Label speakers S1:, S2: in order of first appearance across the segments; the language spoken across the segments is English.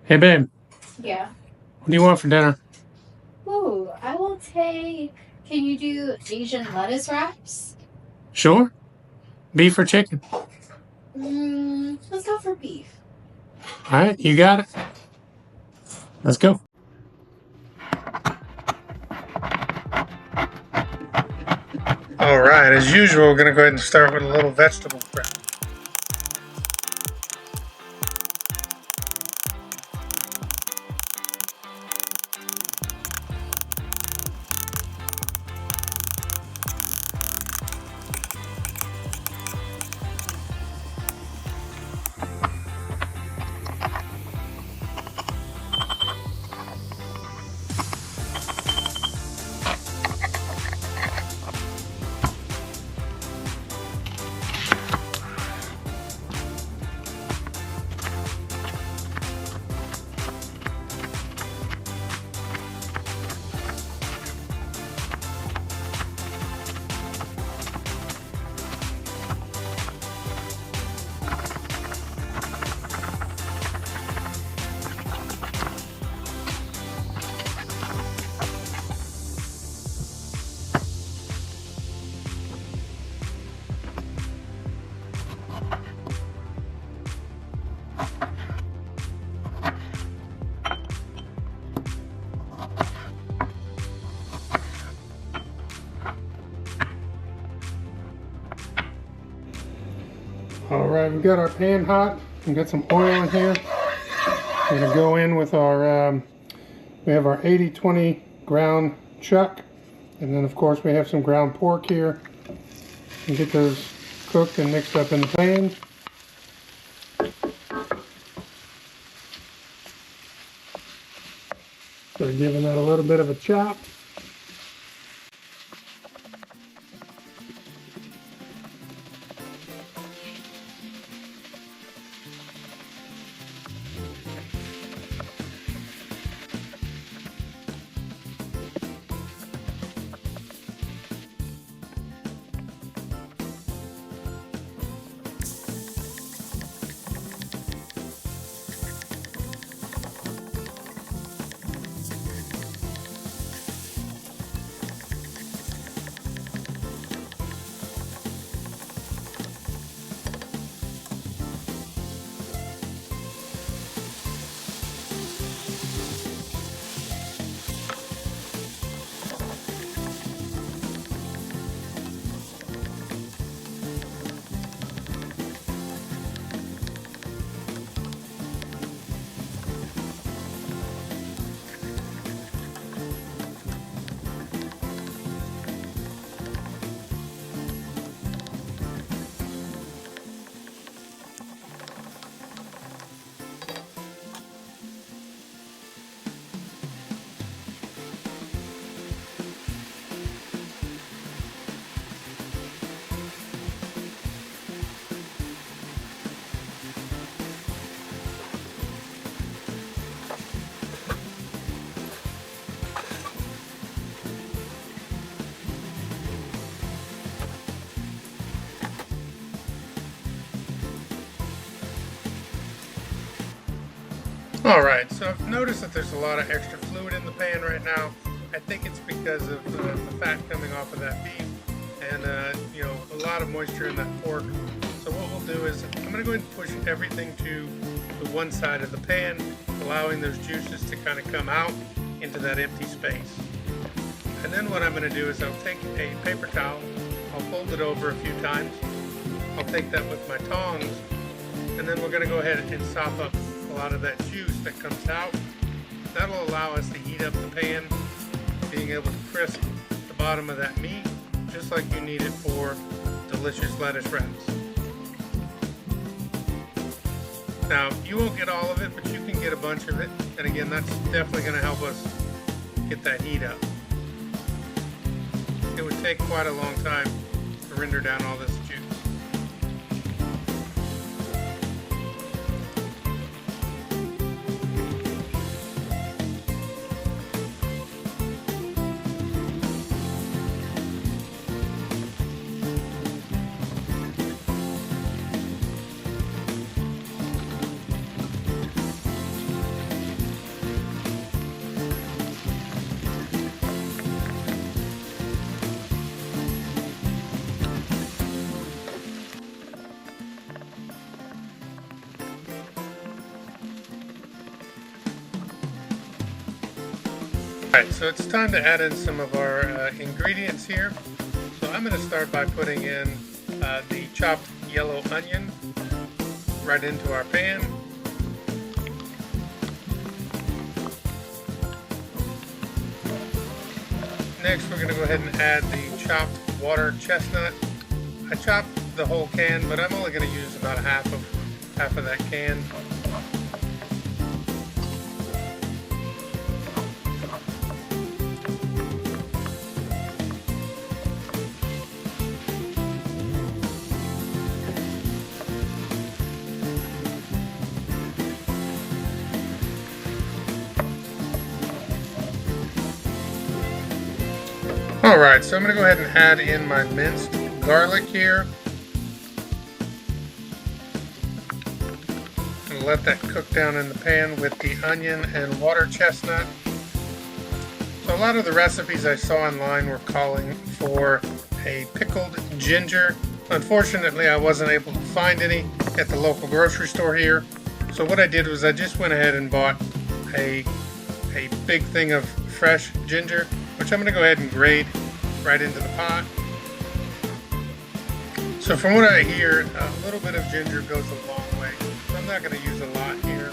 S1: Hey, babe,
S2: Yeah.
S1: what do you want for dinner?
S2: Ooh, I will take. Can you do Asian lettuce wraps?
S1: Sure. Beef or chicken?
S2: Let's go for beef.
S1: All right, you got it. Let's go. All right, as usual, we're going to go ahead and start with a little vegetable prep. All right, we've got our pan hot. We've got some oil in here. We're going to go in with our, we have our 80/20 ground chuck. And then, of course, we have some ground pork here. And get those cooked and mixed up in the pan. So giving that a little bit of a chop. Alright, so I've noticed that there's a lot of extra fluid in the pan right now. I think it's because of the fat coming off of that beef and a lot of moisture in that pork. So what we'll do is I'm going to go ahead and push everything to the one side of the pan, allowing those juices to kind of come out into that empty space. And then what I'm going to do is I'll take a paper towel, I'll fold it over a few times, I'll take that with my tongs, and then we're going to go ahead and sop up a lot of that juice that comes out. That'll allow us to heat up the pan, being able to crisp the bottom of that meat, just like you need it for delicious lettuce wraps. Now, you won't get all of it, but you can get a bunch of it. And again, that's definitely going to help us get that heat up. It would take quite a long time to render down all this juice. Alright, so it's time to add in some of our ingredients here. So I'm going to start by putting in the chopped yellow onion right into our pan. Next, we're going to go ahead and add the chopped water chestnut. I chopped the whole can, but I'm only going to use about half of that can. Alright, so I'm going to go ahead and add in my minced garlic here. And let that cook down in the pan with the onion and water chestnut. So a lot of the recipes I saw online were calling for a pickled ginger. Unfortunately, I wasn't able to find any at the local grocery store here. So what I did was I just went ahead and bought a big thing of fresh ginger, which I'm going to go ahead and grate right into the pot. So from what I hear, a little bit of ginger goes a long way. So I'm not going to use a lot here.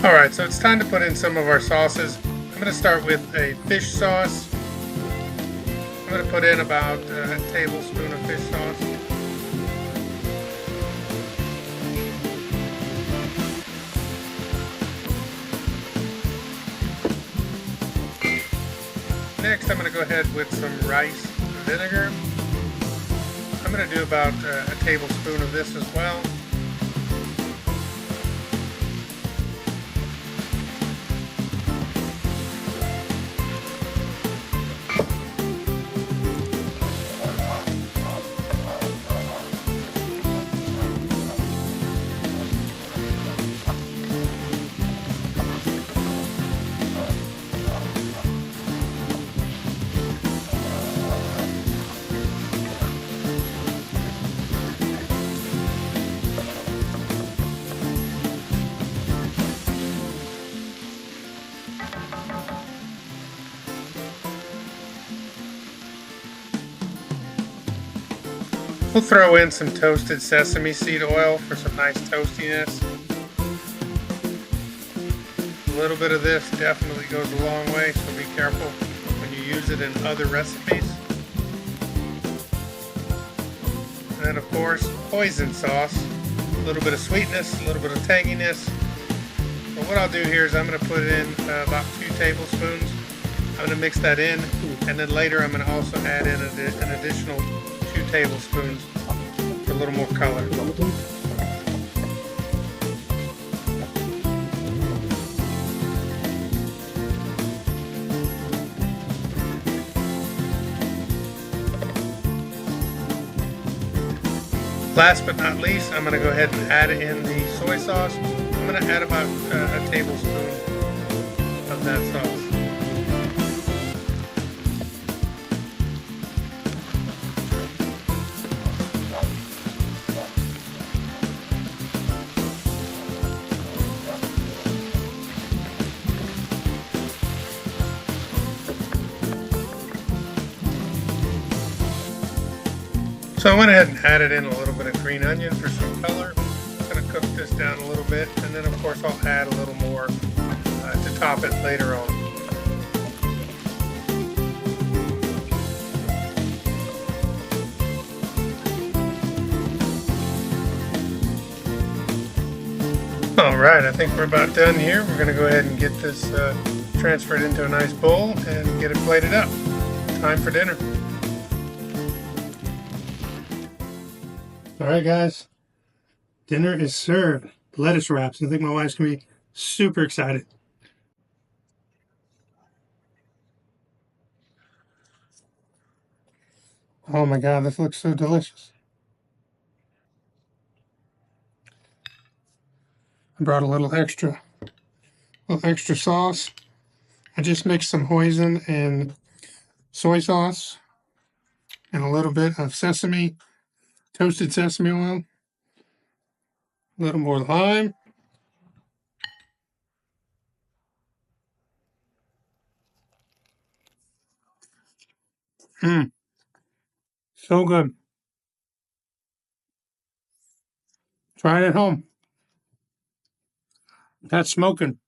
S1: Alright, so it's time to put in some of our sauces. I'm going to start with a fish sauce. I'm going to put in about a tablespoon of fish sauce. Next, I'm going to go ahead with some rice vinegar. I'm going to do about a tablespoon of this as well. We'll throw in some toasted sesame seed oil for some nice toastiness. A little bit of this definitely goes a long way, so be careful when you use it in other recipes. And then of course, hoisin sauce. A little bit of sweetness, a little bit of tanginess. But what I'll do here is I'm going to put in about 2 tablespoons. I'm going to mix that in, and then later I'm going to also add in an additional 2 tablespoons for a little more color. Last but not least, I'm going to go ahead and add in the soy sauce. I'm going to add about a tablespoon of that sauce. So I went ahead and added in a little bit of green onion for some color. I'm going to cook this down a little bit, and then of course I'll add a little more to top it later on. Alright, I think we're about done here. We're going to go ahead and get this transferred into a nice bowl and get it plated up. Time for dinner. Alright guys, dinner is served. Lettuce wraps. I think my wife's going to be super excited. Oh my god, this looks so delicious. I brought a little extra sauce. I just mixed some hoisin and soy sauce and a little bit of toasted sesame oil, a little more lime. So good. Try it at home. That's smoking.